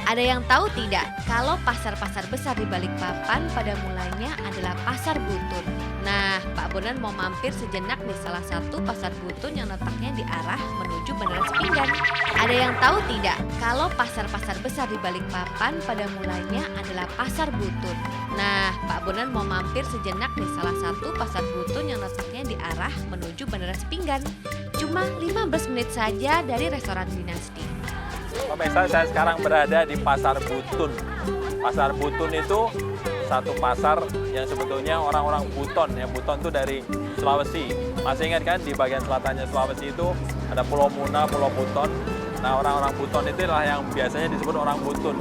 Ada yang tahu tidak kalau pasar-pasar besar di Balikpapan pada mulanya adalah pasar Butun? Nah, Pak Bonan mau mampir sejenak di salah satu pasar Butun yang letaknya di arah menuju Bandara Sepinggan. Ada yang tahu tidak kalau pasar-pasar besar di Balikpapan pada mulanya adalah pasar Butun? Nah, Pak Bonan mau mampir sejenak di salah satu pasar Butun yang letaknya di arah menuju Bandara Sepinggan. Cuma 15 menit saja dari restoran Dinasti. Pemirsa, saya sekarang berada di Pasar Butun. Pasar Butun itu satu pasar yang sebetulnya orang-orang Buton. Ya, Buton itu dari Sulawesi. Masih ingat kan di bagian selatannya Sulawesi itu ada Pulau Muna, Pulau Buton. Nah, orang-orang Buton itulah yang biasanya disebut orang Butun.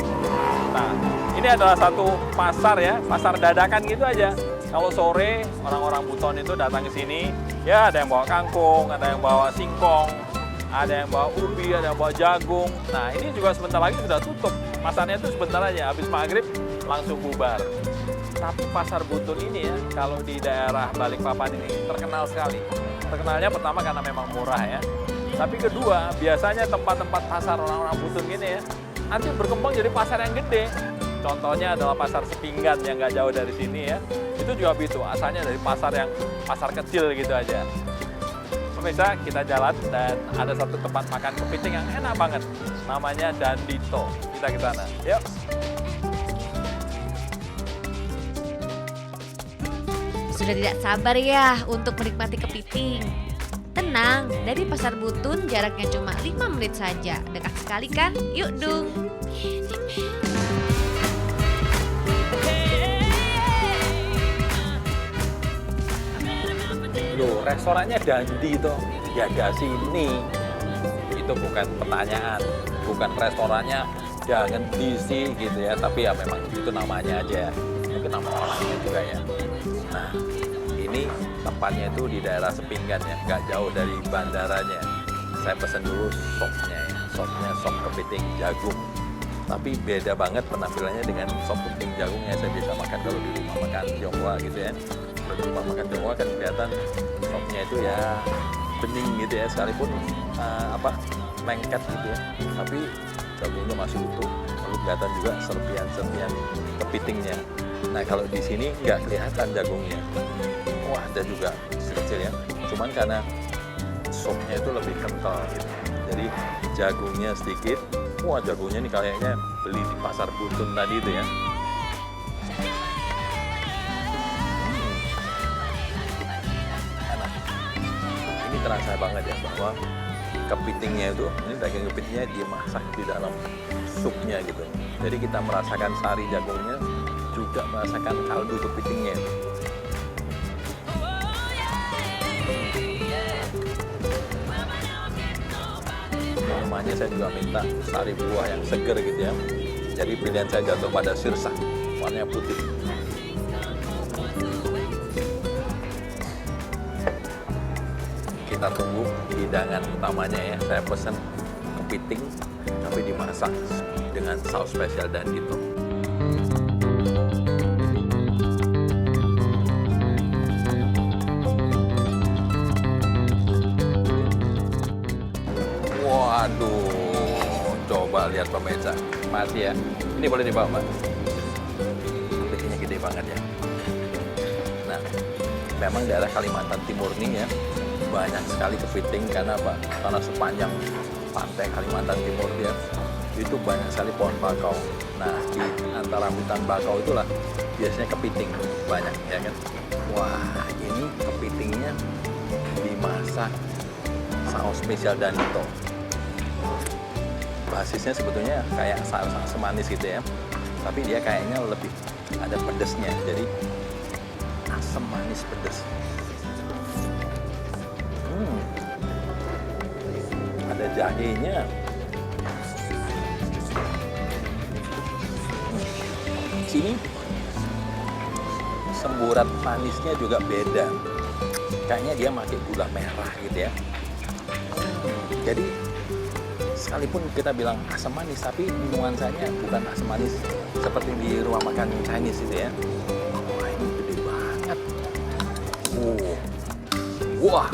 Nah, ini adalah satu pasar ya, pasar dadakan gitu aja. Kalau sore orang-orang Buton itu datang ke sini, ya ada yang bawa kangkung, ada yang bawa singkong, ada yang bawa ubi, ada yang bawa jagung. Nah, ini juga sebentar lagi sudah tutup. Pasarnya itu sebentar aja, habis maghrib langsung bubar. Tapi pasar Butun ini ya, kalau di daerah Balikpapan ini terkenal sekali. Terkenalnya pertama karena memang murah ya. Tapi kedua, biasanya tempat-tempat pasar orang-orang Butun gini ya, nanti berkembang jadi pasar yang gede. Contohnya adalah pasar Sepinggan yang nggak jauh dari sini ya. Itu juga begitu, asalnya dari pasar kecil gitu aja. Pemirsa, kita jalan dan ada satu tempat makan kepiting yang enak banget. Namanya Dandito. Kita ke sana. Yuk. Sudah tidak sabar ya untuk menikmati kepiting. Tenang, dari Pasar Butun jaraknya cuma 5 menit saja. Dekat sekali kan? Yuk dong. Loh, restorannya Dandi itu. Ya ada sini. Itu bukan pertanyaan. Bukan restorannya jangan diisi gitu ya. Tapi ya memang itu namanya aja. Mungkin nama orangnya juga ya. Nah, ini tempatnya itu di daerah Sepinggan ya. Nggak jauh dari bandaranya. Saya pesen dulu sopnya ya. Sopnya sop kepiting jagung. Tapi beda banget penampilannya dengan sop kepiting jagung yang saya biasa makan kalau di rumah makan Tionghoa gitu ya. Kalau di rumah makan Tionghoa kan kelihatan sopnya itu ya bening gitu ya, sekalipun lengket gitu ya. Tapi jagungnya masih utuh. Lalu kelihatan juga serpian-serpian kepitingnya. Nah, kalau di sini nggak kelihatan jagungnya. Wah, ada juga kecil ya. Cuman karena sopnya itu lebih kental gitu. Jadi jagungnya sedikit. Wah, jagungnya nih kayaknya beli di Pasar Butun tadi itu ya. Enak. Ini terasa banget ya bahwa kepitingnya itu, ini daging kepitingnya dimasak di dalam supnya gitu. Jadi kita merasakan sari jagungnya, juga merasakan kaldu kepitingnya. Minumannya saya juga minta sari buah yang seger gitu ya. Jadi pilihan saya jatuh pada sirsak, warnanya putih. Kita tunggu hidangan utamanya ya. Saya pesen kepiting tapi dimasak dengan saus spesial Dandito. Waduh, coba lihat pemirsa, mati ya. Ini boleh dibawa, Mbak. Kepitingnya gede banget ya. Nah, memang daerah Kalimantan Timur ini ya banyak sekali kepiting karena apa? Karena sepanjang pantai Kalimantan Timur dia itu banyak sekali pohon bakau. Nah, di antara hutan bakau itulah biasanya kepiting banyak ya kan. Wah, ini kepitingnya dimasak saus spesial Dandito. Basisnya sebetulnya kayak saus semanis gitu ya, tapi dia kayaknya lebih ada pedesnya, jadi asam manis pedes. Ada jahenya. Sini semburat manisnya juga beda. Kayaknya dia pakai gula merah gitu ya. Jadi sekalipun kita bilang asam manis, tapi nuansanya bukan asam manis seperti di rumah makan Chinese itu ya. Wah, ini gede banget. Wah,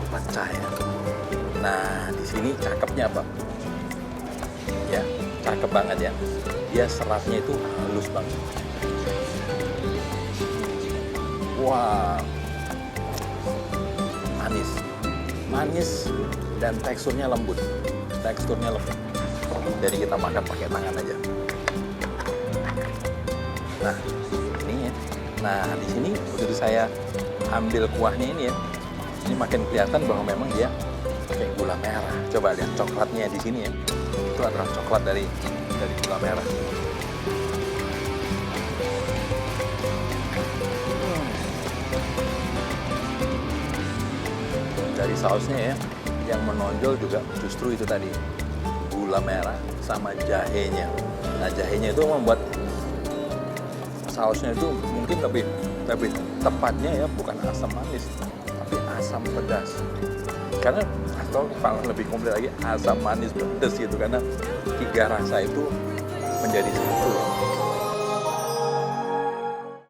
pecah ya. Nah, di sini cakepnya apa? cakep banget ya. Dia seratnya itu halus banget. Wah, manis dan teksturnya lembut. Jadi kita makan pakai tangan aja. Nah, ini ya. Nah, di sini begitu saya ambil kuahnya ini ya, ini makin kelihatan bahwa memang dia pakai gula merah. Coba lihat coklatnya di sini ya. Itu adalah coklat dari gula merah. Dari sausnya ya, yang menonjol juga justru itu tadi gula merah sama jahenya. Nah, jahenya itu membuat sausnya itu mungkin lebih tepatnya ya, bukan asam manis tapi asam pedas. Karena atau kalau lebih komplit lagi asam manis pedas gitu, karena tiga rasa itu menjadi satu.